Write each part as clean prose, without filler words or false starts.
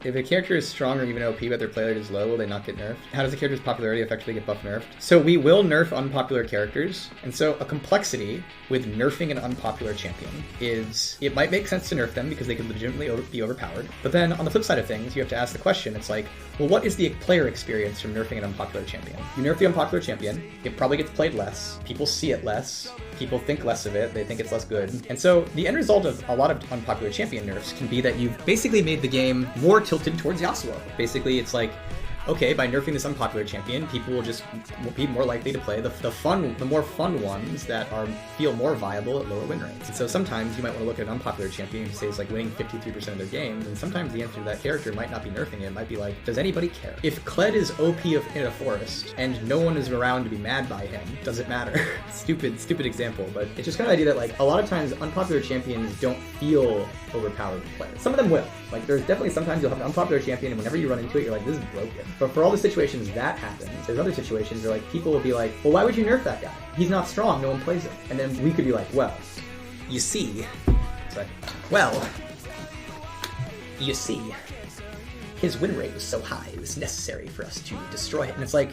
If a character is strong or even OP but their player is low, will they not get nerfed? How does a character's popularity effectively get buff nerfed? So we will nerf unpopular characters, and so a complexity with nerfing an unpopular champion is it might make sense to nerf them because they could legitimately be overpowered. But then on the flip side of things, you have to ask the question, it's like, well, what is the player experience from nerfing an unpopular champion? You nerf the unpopular champion, it probably gets played less, people see it less, people think less of it, they think it's less good. And so the end result of a lot of unpopular champion nerfs can be that you've basically made the game more tilted towards Yasuo. Basically, it's like, okay, by nerfing this unpopular champion, people will be more likely to play the more fun ones that feel more viable at lower win rates. And so sometimes you might want to look at an unpopular champion who says like winning 53% of their games, and sometimes the answer to that character might not be nerfing it. It might be like, does anybody care? If KLED is OP in a forest and no one is around to be mad by him, does it matter? Stupid example, but it's just kind of the idea that like a lot of times unpopular champions don't feel overpowered to play. Some of them will. Like there's definitely sometimes you'll have an unpopular champion and whenever you run into it, you're like, this is broken. But for all the situations that happens, there's other situations where like people will be like, well, why would you nerf that guy? He's not strong, no one plays him. And then we could be like, well, you see, it's like, well, you see, his win rate was so high, it was necessary for us to destroy it. And it's like,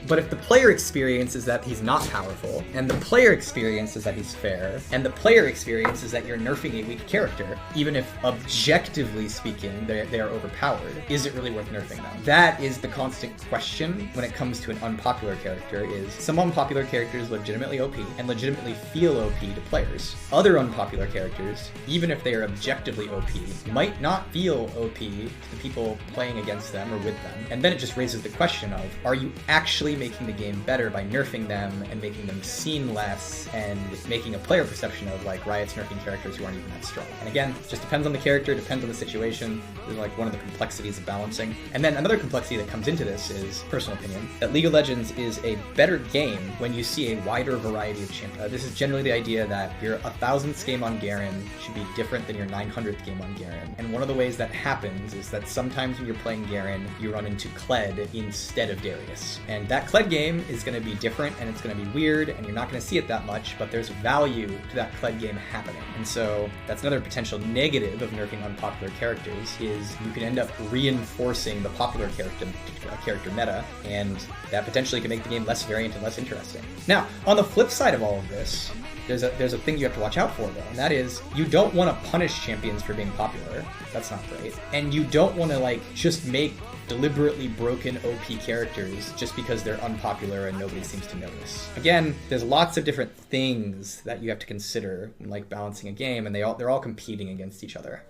but if the player experience is that he's not powerful, and the player experience is that he's fair, and the player experience is that you're nerfing a weak character, even if objectively speaking they are overpowered, is it really worth nerfing them? That is the constant question when it comes to an unpopular character. Is some unpopular characters legitimately OP and legitimately feel OP to players. Other unpopular characters, even if they are objectively OP, might not feel OP to the people playing against them or with them. And then it just raises the question of, are you actually making the game better by nerfing them and making them seen less and making a player perception of like Riot's nerfing characters who aren't even that strong? And again, it just depends on the character, depends on the situation. This is like one of the complexities of balancing. And then another complexity that comes into this is personal opinion, that League of Legends is a better game when you see a wider variety of champions. This is generally the idea that your 1000th game on Garen should be different than your 900th game on Garen. And one of the ways that happens is that sometimes when you're playing Garen, you run into KLED instead of Darius. And that KLED game is going to be different and it's going to be weird and you're not going to see it that much, but there's value to that KLED game happening. And so that's another potential negative of nerfing unpopular characters, is you can end up reinforcing the popular character meta, and that potentially can make the game less variant and less interesting. Now, on the flip side of all of this, there's a thing you have to watch out for though, and that is you don't want to punish champions for being popular. That's not great. And you don't want to like just make deliberately broken OP characters just because they're unpopular and nobody seems to notice. Again, there's lots of different things that you have to consider when like balancing a game, and they're all competing against each other.